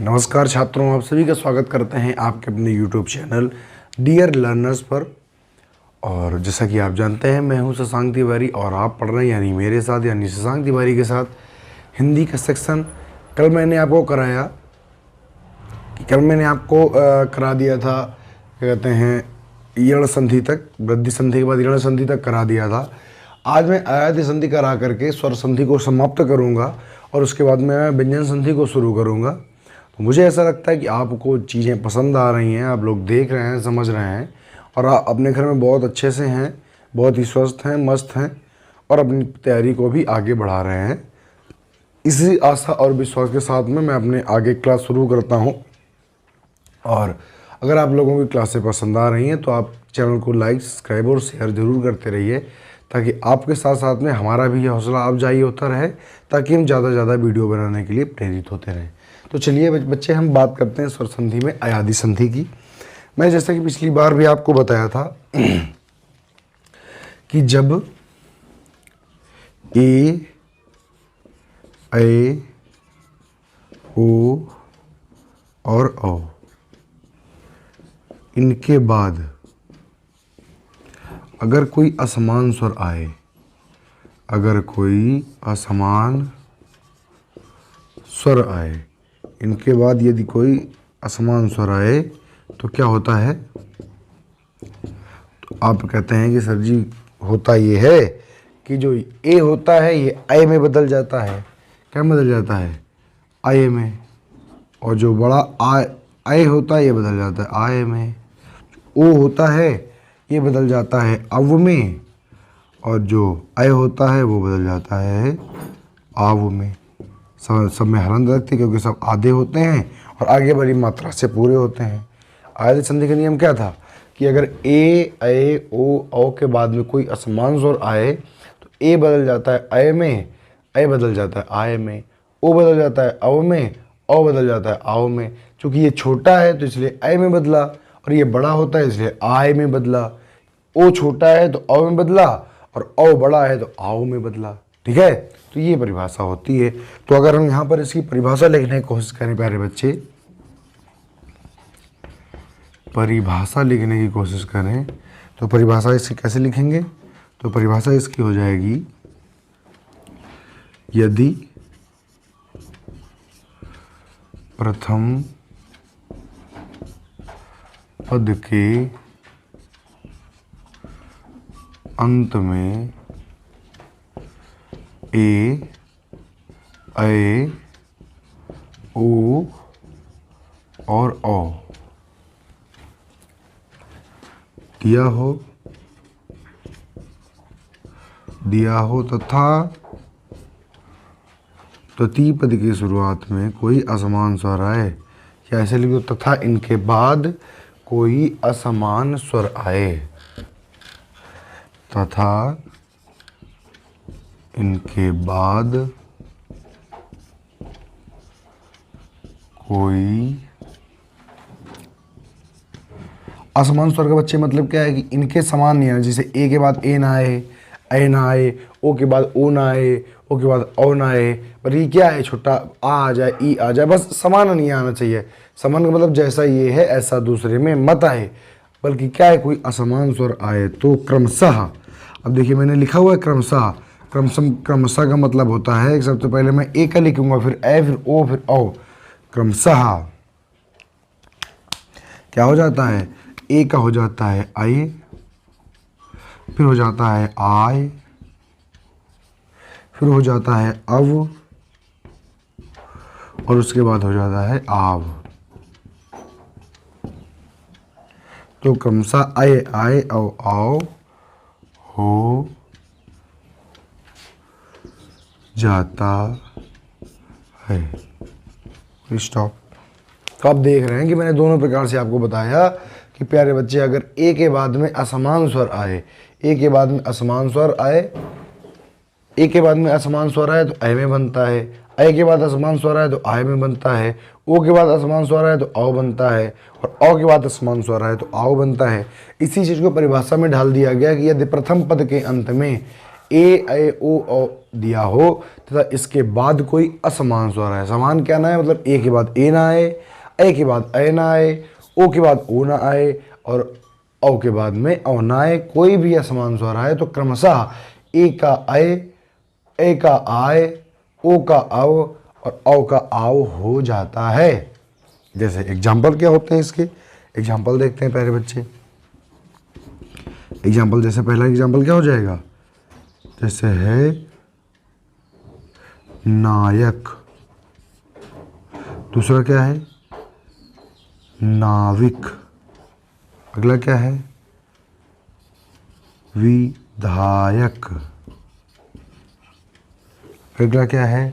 नमस्कार छात्रों, आप सभी का स्वागत करते हैं आपके अपने YouTube चैनल डियर लर्नर्स पर। और जैसा कि आप जानते हैं, मैं हूं शशांक तिवारी और आप पढ़ रहे हैं यानी मेरे साथ यानी शशांक तिवारी के साथ हिंदी का सेक्शन। कल मैंने आपको करा दिया था, क्या कहते हैं, यण संधि तक, वृद्धि संधि के बाद यण संधि तक करा दिया था। आज मैं आयाति संधि करा करके स्वर संधि को समाप्त करूँगा और उसके बाद मैं व्यंजन संधि को शुरू करूँगा। तो मुझे ऐसा लगता है कि आपको चीज़ें पसंद आ रही हैं, आप लोग देख रहे हैं, समझ रहे हैं और आप अपने घर में बहुत अच्छे से हैं, बहुत ही स्वस्थ हैं, मस्त हैं और अपनी तैयारी को भी आगे बढ़ा रहे हैं। इसी आशा और विश्वास के साथ में मैं अपने आगे क्लास शुरू करता हूं। और अगर आप लोगों की क्लासें पसंद आ रही हैं तो आप चैनल को लाइक, सब्सक्राइब और शेयर ज़रूर करते रहिए, ताकि आपके साथ साथ में हमारा भी हौसला अफजाई होता रहे, ताकि हम ज़्यादा से ज़्यादा वीडियो बनाने के लिए प्रेरित होते रहें। तो चलिए बच्चे, हम बात करते हैं स्वर संधि में अयादि संधि की। मैं जैसा कि पिछली बार भी आपको बताया था कि जब ए, ऐ, ओ और औ इनके बाद अगर कोई असमान स्वर आए, इनके बाद यदि कोई असमान स्वर आए तो क्या होता है? तो आप कहते हैं कि सर जी, होता ये है कि जो ए होता है ये ऐ में बदल जाता है। क्या बदल जाता है? ऐ में। और जो बड़ा ऐ होता है ये बदल जाता है आय में। ओ होता है ये बदल जाता है अव में, और जो ऐ होता है वो बदल जाता है आव में। सब में हलंत रखते क्योंकि सब आधे होते हैं और आगे वाली मात्रा से पूरे होते हैं। आयाति संधि का नियम क्या था कि अगर ए, ऐ, ओ, औ के बाद में कोई असमान स्वर आए तो ए बदल जाता है ऐ में, ऐ बदल जाता है आय में, ओ बदल जाता है अव में, औ बदल जाता है आव में। चूँकि ये छोटा है तो इसलिए ऐ में बदला, और ये बड़ा होता है इसलिए आय में बदला। ओ छोटा है तो औ में बदला और औ बड़ा है तो आव में बदला। ठीक है, तो ये परिभाषा होती है। तो अगर हम यहाँ पर इसकी परिभाषा लिखने की कोशिश करें, प्यारे बच्चे, परिभाषा लिखने की कोशिश करें तो परिभाषा इसकी कैसे लिखेंगे? तो परिभाषा इसकी हो जाएगी, यदि प्रथम पद के अंत में ए, ऐ, ओ और औ दिया हो तथा तृतीय पद की शुरुआत में कोई असमान स्वर आए, या ऐसे लिख दो, तथा इनके बाद कोई असमान स्वर आए, तथा इनके बाद कोई असमान स्वर का बच्चे मतलब क्या है कि इनके समान नहीं है। जैसे ए के बाद ए ना आए, ऐ ना आए, ओ के बाद ओ ना आए, ओ के बाद औ ना आए, पर ये क्या है, छोटा आ जाए, ई आ जाए, बस समान नहीं आना चाहिए। समान का मतलब जैसा ये है ऐसा दूसरे में मत आए, बल्कि क्या है, कोई असमान स्वर आए तो क्रमशः। अब देखिए मैंने लिखा हुआ है क्रमशः। क्रमशः का मतलब होता है, सबसे पहले मैं ए का लिखूंगा, फिर ऐ, फिर ओ, फिर औ। क्रमशः क्या हो जाता है? ए का हो जाता है ऐ, फिर हो जाता है आय, फिर हो जाता है अव, और उसके बाद हो जाता है आव। तो क्रमशः ऐ, आय, औ, आओ हो जाता है। स्टॉप। तो आप देख रहे हैं कि मैंने दोनों प्रकार से आपको बताया कि प्यारे बच्चे, अगर ए के बाद में असमान स्वर आए, ए के बाद में असमान स्वर आए, ए के बाद में असमान स्वर आए तो ऐ में बनता है, ऐ के बाद असमान स्वर आए तो आय में बनता है, ओ के बाद असमान स्वर आए तो औ बनता है, और औ के बाद असमान स्वर आए तो आओ बनता है। इसी चीज़ को परिभाषा में ढाल दिया गया कि यदि प्रथम पद के अंत में ए ओ दिया हो तथा इसके बाद कोई असमान स्वर है। समान क्या ना है, मतलब ए के बाद ए ना आए, ए के बाद ए ना आए, ओ के बाद ओ ना आए और औ के बाद में औ ना आए, कोई भी असमान स्वर आए तो क्रमशः ए का आए, ए का आए, ओ का आओ और औ का आओ हो जाता है। जैसे एग्जाम्पल क्या होते हैं इसके, एग्जाम्पल देखते हैं प्यारे बच्चे। एग्जाम्पल जैसे पहला एग्जाम्पल क्या हो जाएगा, जैसे है नायक, दूसरा क्या है नाविक, अगला क्या है विधायक, अगला क्या है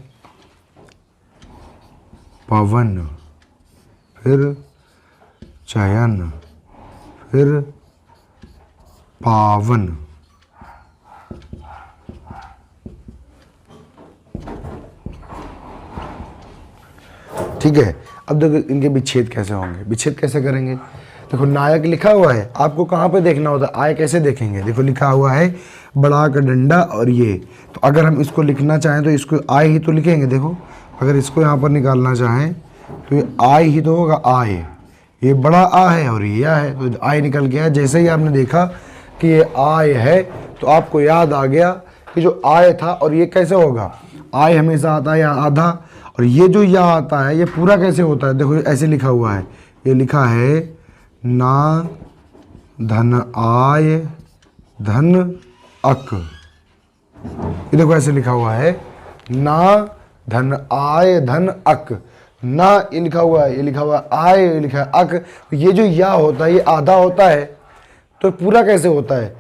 पवन, फिर चयन, फिर पावन। ठीक है, अब देखो इनके विच्छेद कैसे होंगे, विच्छेद कैसे करेंगे। देखो नायक लिखा हुआ है, आपको कहाँ पे देखना होता है, आय कैसे देखेंगे। देखो लिखा हुआ है बड़ा का डंडा और ये, तो अगर हम इसको लिखना चाहें तो इसको आय ही तो लिखेंगे। देखो अगर इसको यहाँ पर निकालना चाहें तो ये आय ही तो होगा, आय, ये बड़ा आ है और ये आ है तो आय निकल गया। जैसे ही आपने देखा कि ये आय है तो आपको याद आ गया कि जो आय था और ये कैसे होगा, आय हमेशा आता है या आधा, और ये जो या आता है ये पूरा कैसे होता है। देखो ऐसे लिखा हुआ है, ये लिखा है ना धन आय धन अक, ये देखो ऐसे लिखा हुआ है ना धन आय धन अक, ना ये लिखा हुआ है, ये लिखा हुआ है आय, ये लिखा है अक। तो ये जो या होता है ये आधा होता है, तो पूरा कैसे होता है,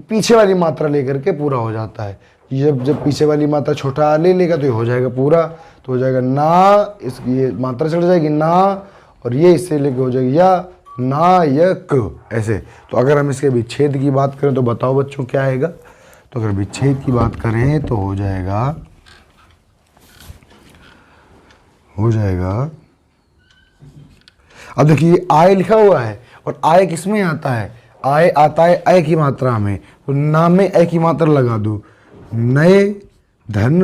पीछे वाली मात्रा लेकर के पूरा हो जाता है। जब पीछे वाली मात्रा छोटा आ ले लेगा तो ये हो जाएगा पूरा, तो हो जाएगा ना, इसकी ये मात्रा चढ़ जाएगी ना और ये इससे लेके हो जाएगी या नायक ऐसे। तो अगर हम इसके विच्छेद की बात करें तो बताओ बच्चों क्या आएगा। तो अगर विच्छेद की बात करें तो हो जाएगा अब देखिए आय लिखा हुआ है और आय किस में आता है, आय आता है अय की मात्रा में, तो नाम में अय की मात्रा लगा दो, नए धन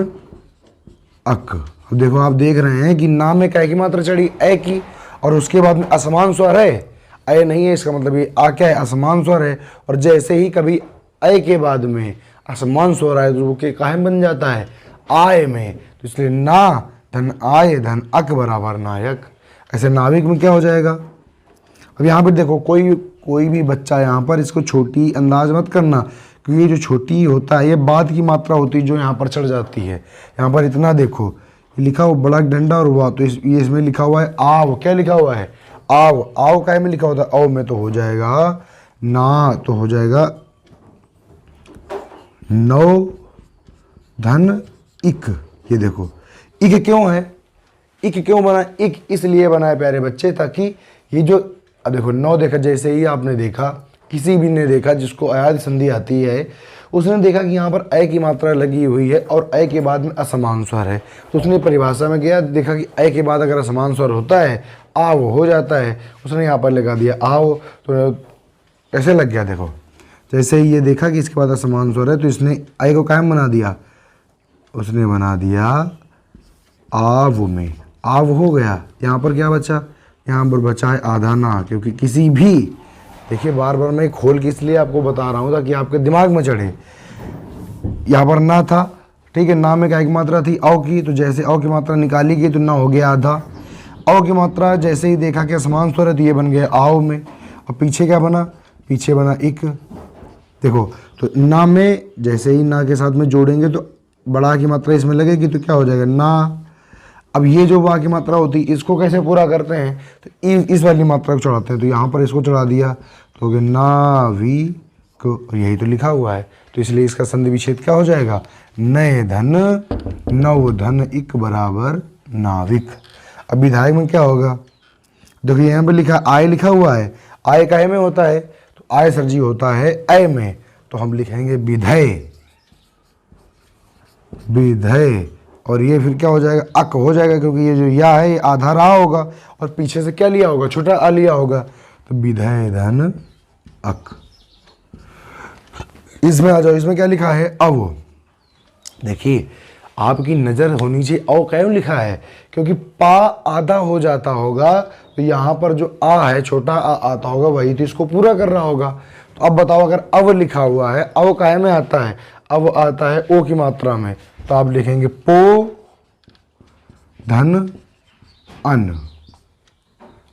अक। अब देखो आप देख रहे हैं कि नाम में काय की मात्रा चढ़ी अय की और उसके बाद में असमान स्वर है, अय नहीं है, इसका मतलब ये आ क्या है असमान स्वर है। और जैसे ही कभी अय के बाद में असमान स्वर आए तो वो के काहे में बन जाता है आय में, तो इसलिए ना धन आय धन अक बराबर नायक। ऐसे नाविक में क्या हो जाएगा। अब यहाँ पर देखो कोई भी बच्चा यहाँ पर इसको छोटी अंदाज मत करना, क्योंकि ये जो छोटी होता है ये बाद की मात्रा होती है जो यहाँ पर चढ़ जाती है। यहाँ पर इतना देखो लिखा हुआ बड़ा डंडा और हुआ, तो ये इसमें लिखा हुआ है आव, क्या लिखा हुआ है आव, आव काय में लिखा होता है औ में, तो हो जाएगा ना, तो हो जाएगा नौ धन इक। ये देखो इक क्यों है, इक क्यों बना, इक इसलिए बना है प्यारे बच्चे ताकि ये जो, अब देखो नौ देखा, जैसे ही आपने देखा, किसी भी ने देखा जिसको अयाद संधि आती है उसने देखा कि यहाँ पर अय की मात्रा लगी हुई है और अय के बाद में असमान स्वर है, तो उसने परिभाषा में गया देखा कि अय के बाद अगर असमान स्वर होता है आ वो हो जाता है, उसने यहाँ पर लगा दिया आओ, तो कैसे लग गया। देखो जैसे ही ये देखा कि इसके बाद असमान स्वर है तो इसने अय को कायम बना दिया, उसने बना दिया आव में, आव हो गया। यहाँ पर क्या बचा, यहाँ पर बचा है आधा ना, क्योंकि किसी भी, देखिए बार बार मैं खोल के इसलिए आपको बता रहा हूँ ताकि आपके दिमाग में चढ़े। यहाँ पर ना था, ठीक है, ना में क्या की मात्रा थी औ की, तो जैसे औ की मात्रा निकाली गई तो ना हो गया आधा। औ की मात्रा जैसे ही देखा कि असमान स्वर है तो ये बन गया आओ में, और पीछे क्या बना, पीछे बना इक। देखो तो ना में जैसे ही ना के साथ में जोड़ेंगे तो बड़ा की मात्रा इसमें लगेगी तो क्या हो जाएगा ना। अब ये जो बा की मात्रा होती है इसको कैसे पूरा करते हैं, तो इस वाली मात्रा को चढ़ाते हैं, तो यहाँ पर इसको चढ़ा दिया तो हो गया नावी को, यही तो लिखा हुआ है, तो इसलिए इसका संधि विच्छेद क्या हो जाएगा नए धन नव धन इक बराबर नाविक। अब विधायक में क्या होगा, देखिए यहाँ पर लिखा आय लिखा हुआ है, आय काय में होता है, तो आय सर जी होता है अय में, तो हम लिखेंगे विधेय, विधेय, और ये फिर क्या हो जाएगा अक हो जाएगा, क्योंकि ये जो या है ये आधा रहा होगा और पीछे से क्या लिया होगा छोटा आ लिया होगा, तो विधेय धन अक। इसमें आ जाओ, इसमें क्या लिखा है अव, देखिए आपकी नज़र होनी चाहिए औ क्यों लिखा है, क्योंकि पा आधा हो जाता होगा तो यहाँ पर जो आ है छोटा आ आता होगा वही तो इसको पूरा कर रहा होगा। तो अब बताओ अगर अव लिखा हुआ है, अव काहे में आता है, अव आता है ओ की मात्रा में, तो आप लिखेंगे पो धन अन।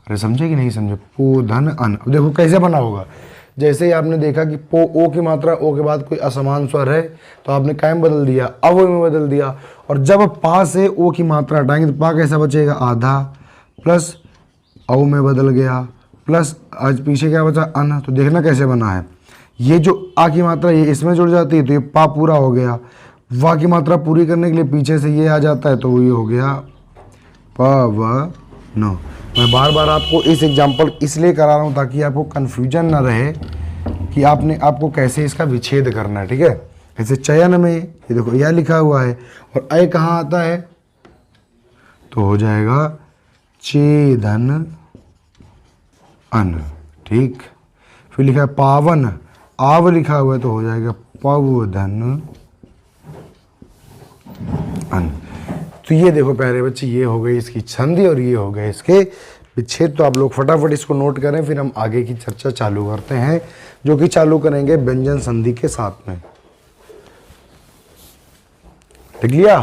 अरे समझे कि नहीं समझे, पो धन अन। अब देखो कैसे बना होगा, जैसे ही आपने देखा कि पो ओ की मात्रा ओ के बाद कोई असमान स्वर है तो आपने काय में बदल दिया, अव में बदल दिया। और जब पा से ओ की मात्रा हटाएंगे तो पा कैसा बचेगा, आधा, प्लस अव में बदल गया, प्लस आज पीछे क्या बचा, अन। तो देखना कैसे बना है, ये जो आ की मात्रा ये इसमें जुड़ जाती है तो ये पा पूरा हो गया, वा की मात्रा पूरी करने के लिए पीछे से ये आ जाता है तो ये हो गया प व न। मैं बार बार आपको इस एग्जाम्पल इसलिए करा रहा हूँ ताकि आपको कन्फ्यूजन ना रहे कि आपको कैसे इसका विच्छेद करना है, ठीक है। ऐसे चयन में ये देखो यह लिखा हुआ है और अय कहाँ आता है, तो हो जाएगा चेदन अन, ठीक। फिर लिखा है पावन, आव लिखा हुआ है तो हो जाएगा पवधन अन। तो ये देखो प्यारे बच्चे, ये हो गई इसकी संधि और ये हो गए इसके विच्छेद। तो आप लोग फटाफट इसको नोट करें, फिर हम आगे की चर्चा चालू करते हैं, जो कि चालू करेंगे व्यंजन संधि के साथ में। लिख लिया?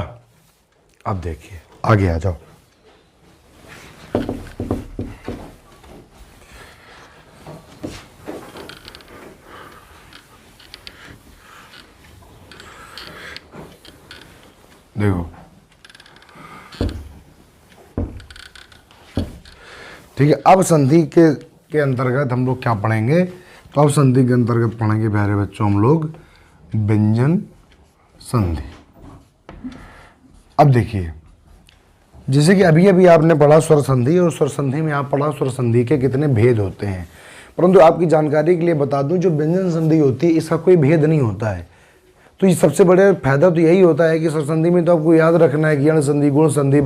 अब देखिए आगे आ जाओ। देखो ठीक है, अब संधि के अंतर्गत हम लोग क्या पढ़ेंगे, तो अब संधि के अंतर्गत पढ़ेंगे प्यारे बच्चों हम लोग व्यंजन संधि। अब देखिए जैसे कि अभी अभी आपने पढ़ा स्वर संधि, और स्वर संधि में आप पढ़ा स्वर संधि के कितने भेद होते हैं, परंतु आपकी जानकारी के लिए बता दूं जो व्यंजन संधि होती है इसका कोई भेद नहीं होता है। तो ये सबसे बड़े फायदा तो यही होता है कि स्वर संधि में तो आपको याद रखना है कि यण संधि, गुण संधि,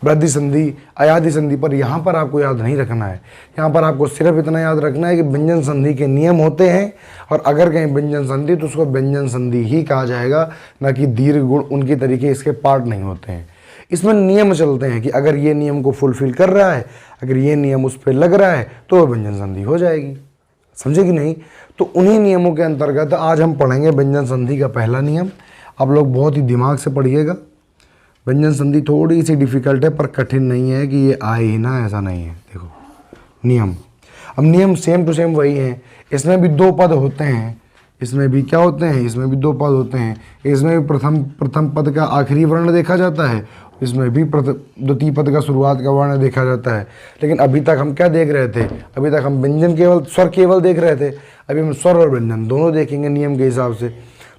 वृद्धि संधि, अयाधि संधि, पर यहाँ पर आपको याद नहीं रखना है। यहाँ पर आपको सिर्फ इतना याद रखना है कि व्यंजन संधि के नियम होते हैं, और अगर कहीं व्यंजन संधि तो उसको व्यंजन संधि ही कहा जाएगा, ना कि दीर्घ गुण उनके तरीके इसके पार्ट नहीं होते हैं। इसमें नियम चलते हैं कि अगर ये नियम को फुलफिल कर रहा है, अगर ये नियम उस पर लग रहा है तो वह व्यंजन संधि हो जाएगी। समझे कि नहीं? तो उन्हीं नियमों के अंतर्गत आज हम पढ़ेंगे व्यंजन संधि का पहला नियम। आप लोग बहुत ही दिमाग से पढ़िएगा। व्यंजन संधि थोड़ी सी डिफिकल्ट है पर कठिन नहीं है कि ये आए ही ना, ऐसा नहीं है। देखो नियम, अब नियम सेम टू सेम वही है। इसमें भी दो पद होते हैं, इसमें भी क्या होते हैं, इसमें भी दो पद होते हैं। इसमें भी प्रथम पद का आखिरी वर्ण देखा जाता है, इसमें भी द्वितीय पद का शुरुआत का वर्ण देखा जाता है। लेकिन अभी तक हम क्या देख रहे थे, अभी तक हम व्यंजन केवल स्वर केवल देख रहे थे, अभी हम स्वर और व्यंजन दोनों देखेंगे नियम के हिसाब से।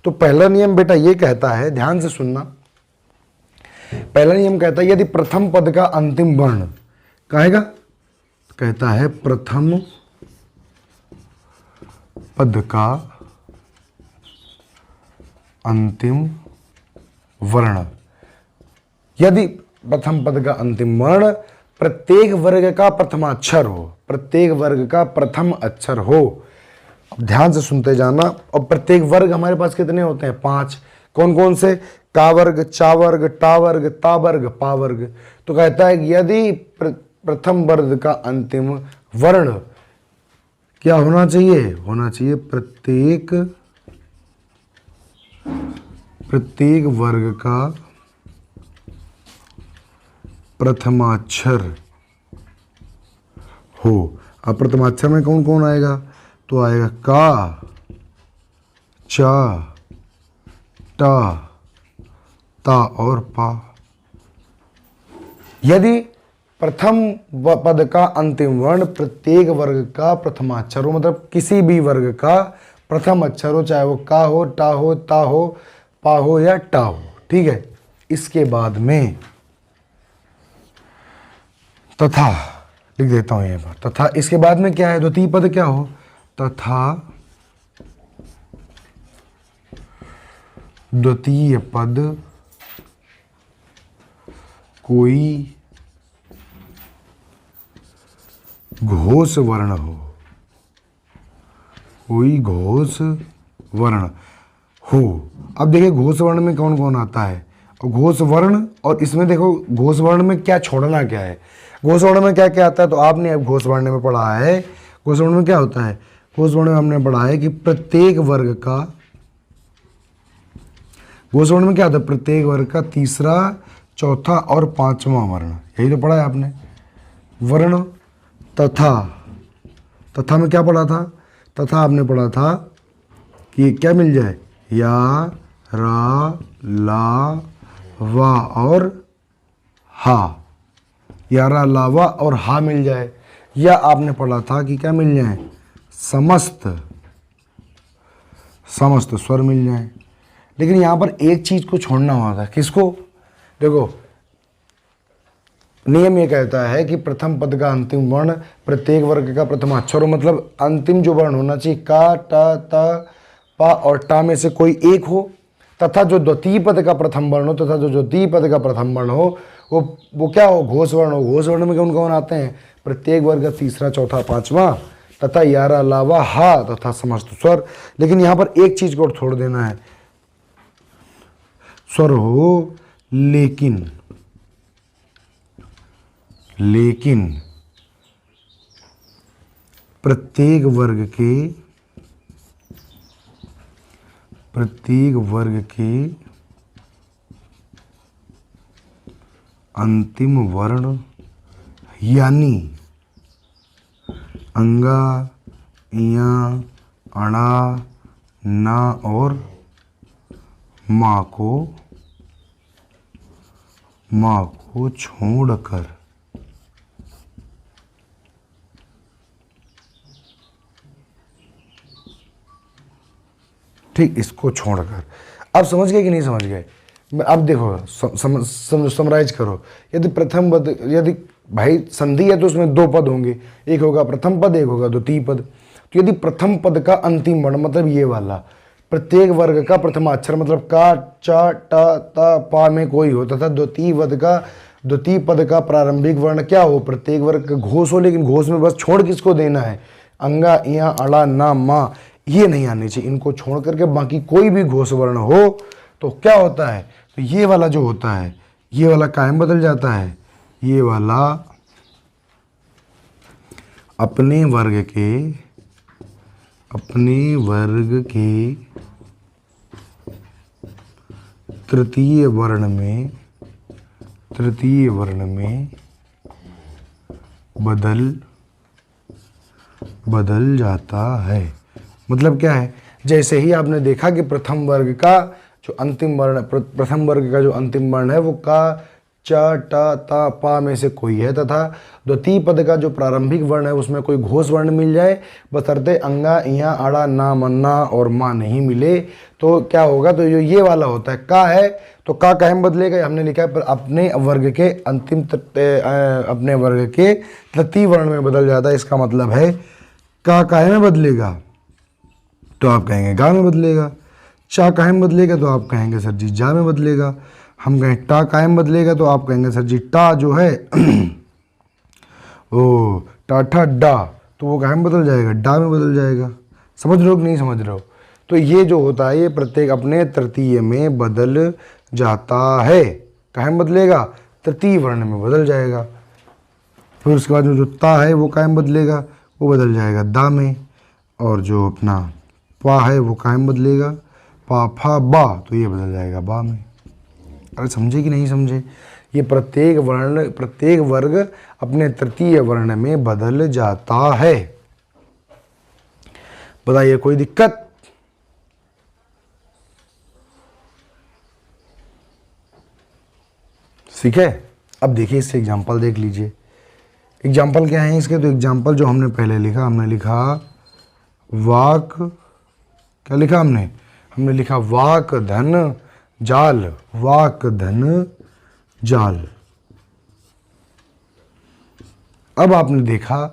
तो पहला नियम बेटा ये कहता है, ध्यान से सुनना, पहला नियम कहता है यदि प्रथम पद का अंतिम वर्ण कहेगा, कहता है प्रथम पद का अंतिम वर्ण, यदि प्रथम पद का अंतिम वर्ण प्रत्येक वर्ग का प्रथमाक्षर हो, प्रत्येक वर्ग का प्रथम अक्षर हो। अब ध्यान से सुनते जाना। और प्रत्येक वर्ग हमारे पास कितने होते हैं, 5। कौन कौन से, का वर्ग, चा वर्ग, टा वर्ग, ता वर्ग, पा वर्ग। तो कहता है कि यदि प्रथम वर्ग का अंतिम वर्ण क्या होना चाहिए, होना चाहिए प्रत्येक वर्ग का प्रथमाक्षर हो। अब प्रथमाक्षर में कौन कौन आएगा, तो आएगा का, चा, टा, ता और पा। यदि प्रथम पद का अंतिम वर्ण प्रत्येक वर्ग का प्रथमाक्षर हो, मतलब किसी भी वर्ग का प्रथम अक्षर हो, चाहे वो का हो, टा हो, ता हो, पा हो या टा हो, ठीक है। इसके बाद में तथा लिख देता हूं यहां पर, तथा इसके बाद में क्या है, द्वितीय पद क्या हो, तथा द्वितीय पद कोई घोष वर्ण हो, कोई घोष वर्ण हो। अब देखिए घोष वर्ण में कौन कौन आता है, और घोष वर्ण, और इसमें देखो घोष वर्ण में क्या छोड़ना क्या है। घोष वर्ण में क्या क्या आता है, तो आपने अब घोष वर्ण में पढ़ा है। घोष वर्ण में क्या होता है, घोष वर्ण में हमने पढ़ा है कि प्रत्येक वर्ग का, घोष वर्ण में क्या होता है, प्रत्येक वर्ग का तीसरा, चौथा और पांचवा वर्ण, यही तो पढ़ा है आपने। वर्ण तथा, तथा में क्या पढ़ा था, तथा आपने पढ़ा था कि क्या मिल जाए, या, रा, ला, वा और हा, या, रा, ला, वा और हा मिल जाए। या आपने पढ़ा था कि क्या मिल जाए, समस्त, समस्त स्वर मिल जाए। लेकिन यहाँ पर एक चीज को छोड़ना होगा, किसको, देखो नियम ये कहता है कि प्रथम पद का अंतिम वर्ण प्रत्येक वर्ग का प्रथम अक्षर हो, मतलब अंतिम जो वर्ण होना चाहिए का, टा, ता, पा और टा में से कोई एक हो, तथा जो द्वितीय पद का प्रथम वर्ण हो, तथा जो द्वितीय पद का प्रथम वर्ण हो वो क्या हो, घोष वर्ण हो। घोष वर्ण में कौन कौन आते हैं, प्रत्येक वर्ग का तीसरा, चौथा, पांचवा, तथा यारा, लावा, हा तथा समस्त स्वर। लेकिन यहाँ पर एक चीज को छोड़ देना है, स्वर हो लेकिन, लेकिन प्रत्येक वर्ग के अंतिम वर्ण यानी अंगा, इया, अणा, ना और माँ को छोड़कर, ठीक, इसको छोड़कर। अब समझ गए कि नहीं समझ गए, अब देखो समराइज करो। यदि प्रथम पद, यदि भाई संधि है तो उसमें दो पद होंगे, एक होगा प्रथम पद, एक होगा द्वितीय पद। तो यदि प्रथम पद का अंतिम वर्ण मतलब ये वाला, प्रत्येक वर्ग का प्रथम अक्षर मतलब का, चा, टा, ता, पा में कोई हो, तथा द्वितीय पद का प्रारंभिक वर्ण क्या हो, प्रत्येक वर्ग का घोष हो, लेकिन घोष में बस छोड़ किसको देना है, अंगा, इया, अड़ा, ना, मा, ये नहीं आने चाहिए। इनको छोड़ करके बाकी कोई भी घोष वर्ण हो तो क्या होता है, तो ये वाला जो होता है, ये वाला कायम बदल जाता है, ये वाला अपने वर्ग के तृतीय वर्ण में बदल जाता है। मतलब क्या है, जैसे ही आपने देखा कि प्रथम वर्ग का जो अंतिम वर्ण है वो का, चा, टा, ता, पा में से कोई है, तथा द्वितीय पद का जो प्रारंभिक वर्ण है उसमें कोई घोष वर्ण मिल जाए, बशर्ते अंगा, इया, अड़ा, ना, मन्ना और माँ नहीं मिले, तो क्या होगा, तो ये वाला होता है का है, तो का कायम बदलेगा। हमने लिखा है अपने वर्ग के तृतीय वर्ण में बदल जाता है। इसका मतलब है का कायम में बदलेगा तो आप कहेंगे गा में बदलेगा, चा कायम बदलेगा तो आप कहेंगे सर जी जा में बदलेगा, हम कहें टा कायम बदलेगा तो आप कहेंगे सर जी टा जो है ओ टाठा डा, तो वो कायम बदल जाएगा, डा में बदल जाएगा। समझ रहे हो कि नहीं समझ रहे हो। तो ये जो होता है ये प्रत्येक अपने तृतीय में बदल जाता है, कायम बदलेगा, तृतीय वर्ण में बदल जाएगा। फिर उसके बाद जो ता है वो कायम बदलेगा, वो बदल जाएगा दा में, और जो अपना पा है वो कायम बदलेगा, पा, फा, बा, तो ये बदल जाएगा बा में। अरे समझे कि नहीं समझे, ये प्रत्येक वर्ग अपने तृतीय वर्ण में बदल जाता है। बताइए कोई दिक्कत। ठीक है, अब देखिए इससे एग्जाम्पल देख लीजिए। एग्जाम्पल क्या है इसके, तो एग्जाम्पल जो हमने पहले लिखा, हमने लिखा वाक, क्या लिखा हमने लिखा वाक धन जाल, वाक धन जाल। अब आपने देखा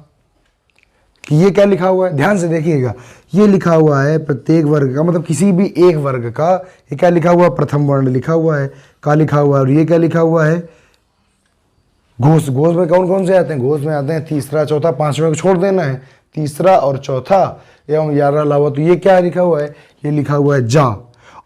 कि ये क्या लिखा हुआ है, ध्यान से देखिएगा, ये लिखा हुआ है प्रत्येक वर्ग का, मतलब किसी भी एक वर्ग का, ये क्या लिखा हुआ, प्रथम वर्ण लिखा हुआ है, का लिखा हुआ है, और ये क्या लिखा हुआ है, घोष। घोष में कौन कौन से आते हैं, घोष में आते हैं तीसरा, चौथा, पांचवें को छोड़ देना है, तीसरा और चौथा एवं 11 अलावा। तो ये क्या लिखा हुआ है, ये लिखा हुआ है जा।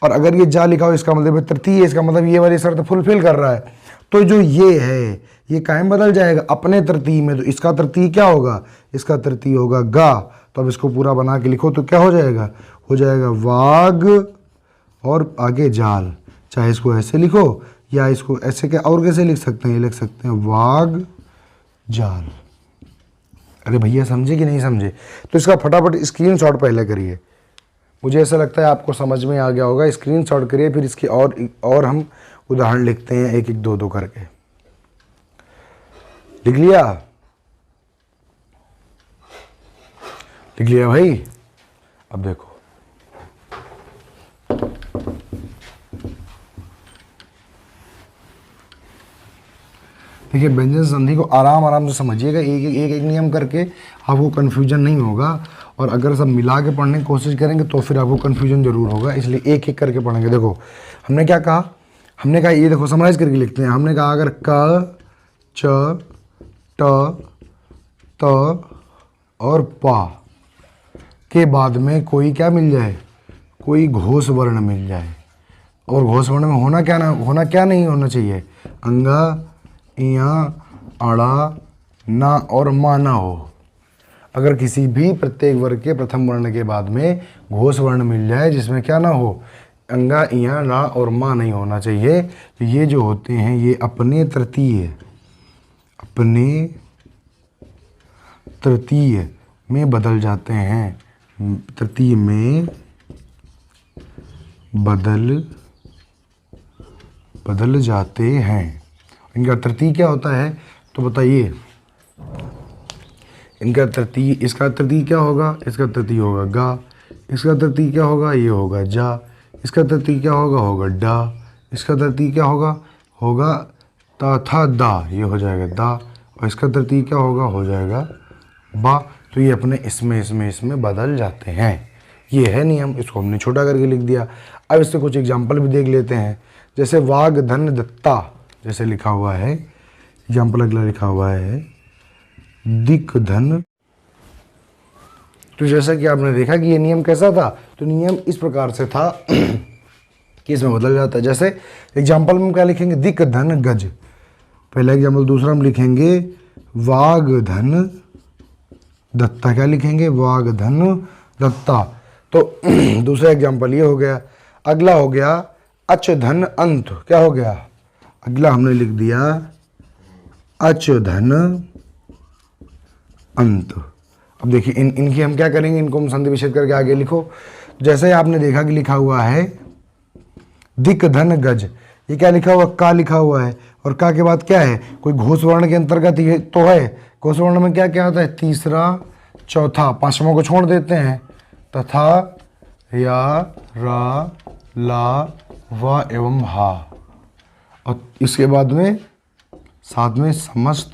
और अगर ये जा लिखा हो इसका मतलब है तृतीय है, इसका मतलब ये वाली शर्त फुलफिल कर रहा है। तो जो ये है ये कायम बदल जाएगा अपने तृतीय में, तो इसका तृतीय क्या होगा, इसका तृतीय होगा गा। तो अब इसको पूरा बना के लिखो तो क्या हो जाएगा, हो जाएगा वाग और आगे जाल। चाहे इसको ऐसे लिखो या इसको ऐसे, क्या और कैसे लिख सकते हैं, ये लिख सकते हैं वाग जाल। अरे भैया समझे कि नहीं समझे? तो इसका फटाफट स्क्रीनशॉट पहले करिए, मुझे ऐसा लगता है आपको समझ में आ गया होगा। स्क्रीनशॉट करिए, फिर इसके और हम उदाहरण लिखते हैं एक एक दो दो करके। लिख लिया? लिख लिया भाई? अब देखो, देखिए व्यंजन संधि को आराम आराम से समझिएगा, एक नियम करके आपको कन्फ्यूजन नहीं होगा। और अगर सब मिला के पढ़ने की कोशिश करेंगे तो फिर आपको कन्फ्यूजन जरूर होगा, इसलिए एक एक करके पढ़ेंगे। देखो हमने क्या कहा, हमने कहा ये देखो समराइज करके लिखते हैं। हमने कहा अगर क च ट त और पा के बाद में कोई क्या मिल जाए, कोई घोष वर्ण मिल जाए, और घोष वर्ण में होना क्या नहीं होना चाहिए, अंगा इया अड़ा ना और मा ना हो। अगर किसी भी प्रत्येक वर्ग के प्रथम वर्ण के बाद में घोष वर्ण मिल जाए जिसमें क्या ना हो, अंगा इया ना और मा नहीं होना चाहिए, तो ये जो होते हैं ये अपने तृतीय में बदल जाते हैं, तृतीय में बदल जाते हैं। इनका तृतीय क्या होता है तो बताइए, इनका तृतीय, इसका तृतीय क्या होगा, इसका तृतीय होगा गा, इसका तृतीय क्या होगा, ये होगा जा, इसका तृतीय क्या होगा, होगा डा, इसका तृतीय क्या होगा, होगा ता था दा, ये हो जाएगा दा, और इसका तृतीय क्या होगा, हो जाएगा बा। तो ये अपने इसमें बदल जाते हैं। ये है नियम, इसको हमने छोटा करके लिख दिया। अब इससे कुछ एग्जाम्पल भी देख लेते हैं। जैसे वाग धन दत्ता जैसे लिखा हुआ है, एग्जाम्पल अगला लिखा हुआ है दिक धन। तो जैसा कि आपने देखा कि ये नियम कैसा था, तो नियम इस प्रकार से था कि इसमें बदल जाता है। जैसे एग्जाम्पल में क्या लिखेंगे, दिक धन गज, पहला एग्जाम्पल। दूसरा हम लिखेंगे वाग धन दत्ता, क्या लिखेंगे, वाग धन दत्ता। तो दूसरा एग्जाम्पल ये हो गया। अगला हो गया अच धन अंत, क्या हो गया, अगला हमने लिख दिया अच धन अंत। अब देखिए इनकी हम क्या करेंगे, इनको हम संधि विच्छेद करके आगे लिखो। जैसे आपने देखा कि लिखा हुआ है दिक धन गज, ये क्या लिखा हुआ, का लिखा हुआ है, और का के बाद क्या है, कोई घोष वर्ण के अंतर्गत ये तो है। घोष वर्ण में क्या क्या होता है, तीसरा चौथा, पांचवा को छोड़ देते हैं, तथा या रा ला वा एवं हा, और इसके बाद में साथ में समस्त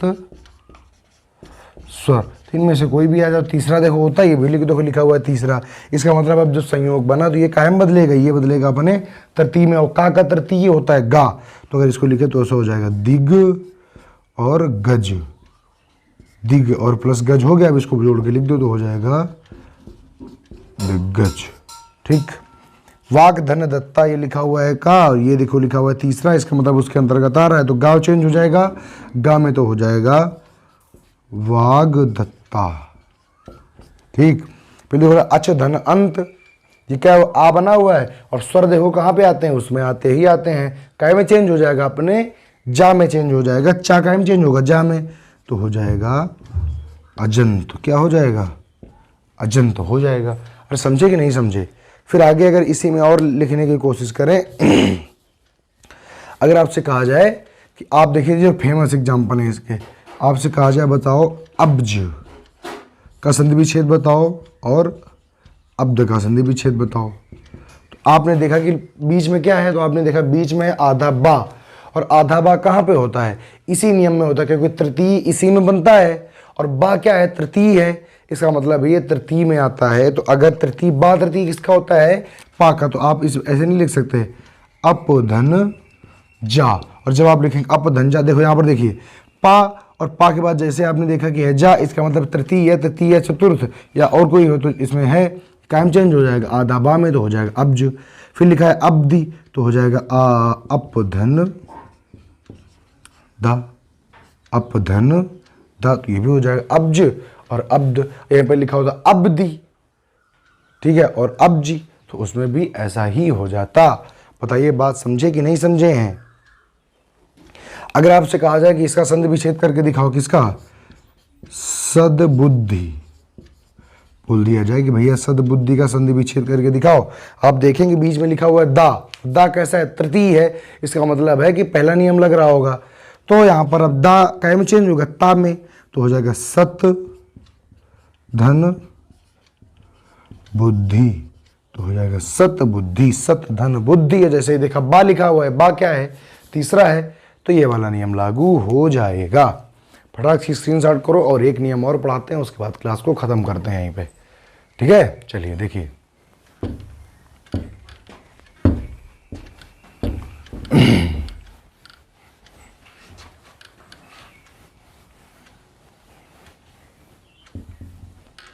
स्वर। तो इनमें से कोई भी आ जाओ, तीसरा देखो होता ही है, देखो लिखा हुआ है तीसरा, इसका मतलब अब जो संयोग बना तो ये कायम बदलेगा, ये बदलेगा अपने तरतीब में। और का तरतीब होता है गा, तो अगर इसको लिखे तो ऐसा हो जाएगा दिग और गज, दिग और प्लस गज हो गया। अब इसको जोड़ के लिख दो तो हो जाएगा दिग्गज। ठीक, वाक धन दत्ता ये लिखा हुआ है का, और ये देखो लिखा हुआ है तीसरा, इसका मतलब उसके अंतर्गत आ रहा है, तो गाँव चेंज हो जाएगा, गा में तो हो जाएगा वाग दत्ता। ठीक, फिर देखो अच धन अंत, ये क्या आ बना हुआ है, और स्वर देखो कहाँ पे आते हैं, उसमें आते ही आते हैं, काय में चेंज हो जाएगा, अपने जा में चेंज हो जाएगा, चा काय में चेंज होगा जा में, तो हो जाएगा अजंत। क्या हो जाएगा, अजंत हो जाएगा। अरे समझे कि नहीं समझे? फिर आगे अगर इसी में और लिखने की कोशिश करें अगर आपसे कहा जाए कि आप देखिए जो फेमस एग्जाम्पल है इसके, आपसे कहा जाए बताओ अब्ज का संधि विच्छेद बताओ और अब्द का संधि विच्छेद बताओ, तो आपने देखा कि बीच में क्या है, तो आपने देखा बीच में आधा बा, और आधा बा कहाँ पे होता है, इसी नियम में होता है, क्योंकि तृतीय इसी में बनता है, और बा क्या है, तृतीय है, इसका मतलब ये तृतीय में आता है। तो अगर तृतीय बा तृतीय किसका होता है, पा का, तो आप इस ऐसे नहीं लिख सकते अप धन जा, और जब आप लिखेंगे अप धन जा, देखो यहाँ पर देखिए पा, और पा के बाद जैसे आपने देखा कि है जा, इसका मतलब तृतीय है, तृतीय है चतुर्थ या और कोई हो तो इसमें है, कायम चेंज हो जाएगा, आधा बा में तो हो जाएगा अब्ज। फिर लिखा है अब्दी, तो हो जाएगा अप धन दा, अप धन दा, तो ये भी हो जाएगा अब्ज और अब्द। यहाँ पे लिखा होता अब्दी, ठीक है, और अब्जी, तो उसमें भी ऐसा ही हो जाता। बताइए बात समझे कि नहीं समझे हैं? अगर आपसे कहा जाए कि इसका संधि विच्छेद करके दिखाओ, किसका? सद्बुद्धि, बोल दिया जाए कि भैया सद्बुद्धि का संधि विच्छेद करके दिखाओ। आप देखेंगे बीच में लिखा हुआ है दा, दा कैसा है? तृतीय है, इसका मतलब है कि पहला नियम लग रहा होगा। तो यहां पर अब दा काय में चेंज होगा? ता में, तो हो जाएगा सत धन बुद्धि, तो हो जाएगा सत बुद्धि, सत धन बुद्धि है। जैसे ही देखा बा लिखा हुआ है, बा क्या है? तीसरा है, तो ये वाला नियम लागू हो जाएगा। फटाक से स्क्रीनशॉट करो और एक नियम और पढ़ाते हैं, उसके बाद क्लास को खत्म करते हैं यहीं पे, ठीक है? चलिए देखिए,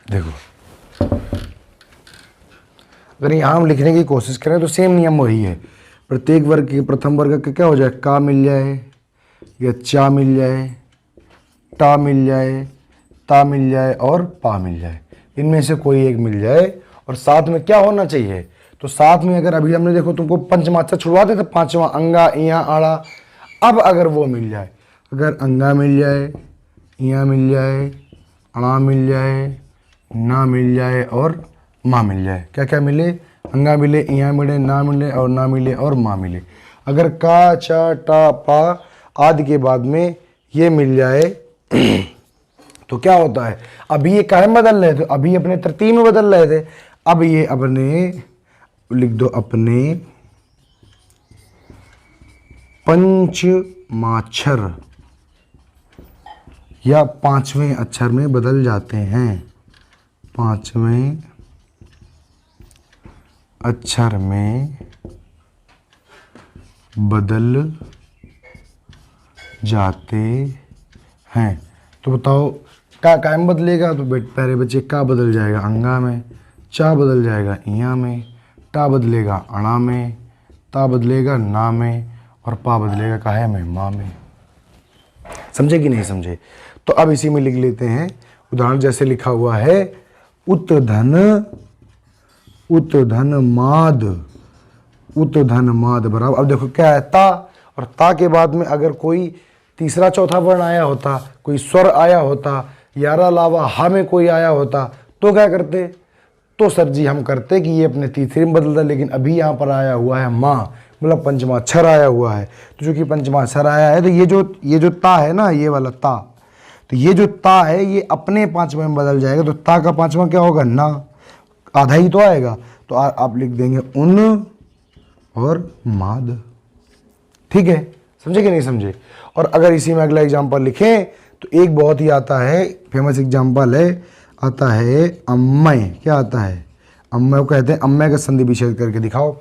देखो अगर यहाँ हम लिखने की कोशिश करें तो सेम नियम वही है। प्रत्येक वर्ग के प्रथम वर्ग का क्या हो जाए? का मिल जाए या चा मिल जाए, टा मिल जाए, ता मिल जाए और पा मिल जाए, इनमें से कोई एक मिल जाए। और साथ में क्या होना चाहिए? तो साथ में अगर अभी हमने देखो तुमको पंचमाक्षर छुड़वाते थे, पांचवा अंगा इया आड़ा, अब अगर वो मिल जाए, अगर अंगा मिल जाए, इया मिल जाए, अणा मिल जाए, ना मिल जाए और माँ मिल जाए, क्या क्या मिले? अंगा मिले, इया मिले, ना मिले और ना मिले और माँ मिले। अगर का चा टा पा आदि के बाद में ये मिल जाए तो क्या होता है? अभी ये काहे में बदल रहे थे? अभी अपने तृतीय में बदल रहे थे, अब ये अपने लिख दो अपने पंचमाक्षर या पांचवें अक्षर में बदल जाते हैं, पांचवें अक्षर में बदल जाते हैं। तो बताओ का कायम बदलेगा? तो प्यारे बच्चे का बदल जाएगा अंगा में, चा बदल जाएगा इया में, टा बदलेगा अणा में, ता बदलेगा ना में और पा बदलेगा काहे में? माँ में। समझे कि नहीं समझे? तो अब इसी में लिख लेते हैं उदाहरण, जैसे लिखा हुआ है उत धन माद, उत धन माद बराबर। अब देखो क्या है? ता, और ता के बाद में अगर कोई तीसरा चौथा वर्ण आया होता, कोई स्वर आया होता, यारा लावा हा में कोई आया होता, तो क्या करते? तो सर जी हम करते कि ये अपने तीसरे में बदलता, लेकिन अभी यहाँ पर आया हुआ है माँ, मतलब पंचमाक्षर आया हुआ है। तो चूंकि पंचमाक्षर आया है तो ये जो ता है ना, ये वाला ता, तो ये जो ता है ये अपने पांचवें में बदल जाएगा। तो ता का पांचवा क्या होगा? ना, आधा ही तो आएगा। तो आप लिख देंगे उन और माद, ठीक है? समझे कि नहीं समझे? और अगर इसी में अगला एग्जाम्पल लिखें तो एक बहुत ही आता है, फेमस एग्जाम्पल है, आता है अम्मय। क्या आता है? अम्मय को कहते हैं, अम्मय का संधि विच्छेद करके दिखाओ।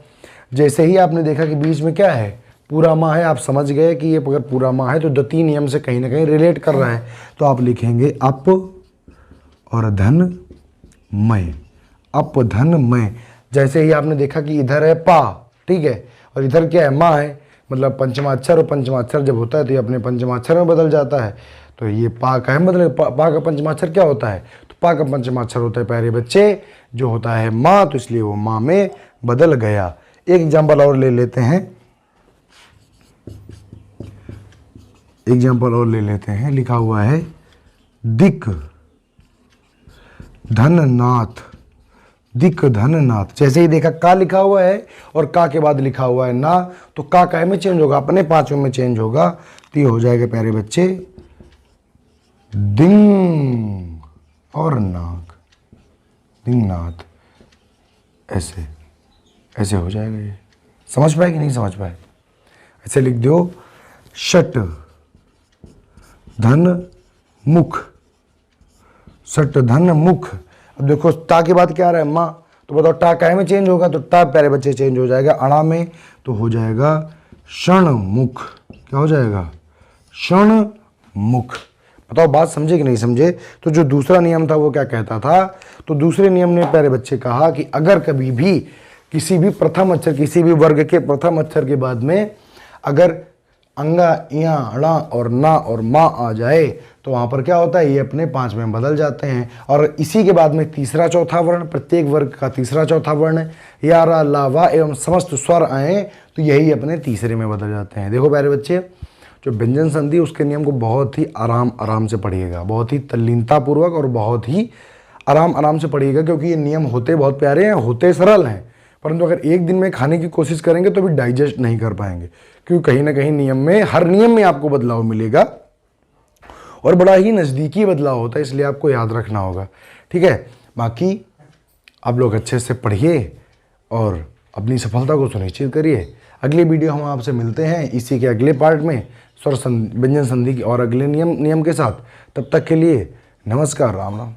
जैसे ही आपने देखा कि बीच में क्या है? पूरा माह है, आप समझ गए कि ये अगर पूरा माह है तो द्वितीय नियम से कहीं ना कहीं रिलेट कर रहा है। तो आप लिखेंगे अप और धन मय, अप धन मय। जैसे ही आपने देखा कि इधर है पा, ठीक है, और इधर क्या है? माँ है, मतलब पंचमाक्षर, और पंचमाक्षर जब होता है तो ये अपने पंचमाक्षर में बदल जाता है। तो ये पा का है, मतलब पा का पंचमाक्षर क्या होता है? तो पा का पंचमाक्षर होता है प्यारे बच्चे जो होता है माँ, तो इसलिए वो माँ में बदल गया। एक एग्जाम्पल और ले लेते हैं, लिखा हुआ है दिक धननाथ, दिक धननाथ। जैसे ही देखा का लिखा हुआ है और का के बाद लिखा हुआ है ना, तो का काय में चेंज होगा? अपने पांचवें में चेंज होगा। तो ये हो जाएगा प्यारे बच्चे दिंग और नाग, दिंगनाथ। ऐसे हो जाएगा। ये समझ पाए कि नहीं समझ पाए? ऐसे लिख दो शट धन मुख, सट धन मुख। अब देखो टा के बाद क्या आ रहा है? माँ, तो बताओ टा काय में चेंज होगा? तो टा प्यारे बच्चे चेंज हो जाएगा अणा में, तो हो जाएगा क्षण मुख। क्या हो जाएगा? क्षण मुख। बताओ बात समझे कि नहीं समझे? तो जो दूसरा नियम था वो क्या कहता था? तो दूसरे नियम ने प्यारे बच्चे कहा कि अगर कभी भी किसी भी प्रथम अक्षर, किसी भी वर्ग के प्रथम अक्षर के बाद में अगर अंगा, या, ड़ा और ना और मा आ जाए तो वहाँ पर क्या होता है, ये अपने 5 में बदल जाते हैं। और इसी के बाद में तीसरा चौथा वर्ण, प्रत्येक वर्ग का तीसरा चौथा वर्ण या, रा, ला, वा एवं समस्त स्वर आए तो यही अपने तीसरे में बदल जाते हैं। देखो प्यारे बच्चे, जो व्यंजन संधि उसके नियम को बहुत ही आराम से पढ़िएगा, बहुत ही तल्लीनतापूर्वक और बहुत ही आराम से पढ़िएगा, क्योंकि ये नियम होते बहुत प्यारे हैं, होते सरल हैं, परंतु अगर एक दिन में खाने की कोशिश करेंगे तो भी डाइजेस्ट नहीं कर पाएंगे, क्योंकि कहीं ना कहीं नियम में, हर नियम में आपको बदलाव मिलेगा और बड़ा ही नज़दीकी बदलाव होता है, इसलिए आपको याद रखना होगा। ठीक है, बाकी आप लोग अच्छे से पढ़िए और अपनी सफलता को सुनिश्चित करिए। अगली वीडियो हम आपसे मिलते हैं इसी के अगले पार्ट में स्वर व्यंजन संधि की और अगले नियम के साथ। तब तक के लिए नमस्कार, राम राम।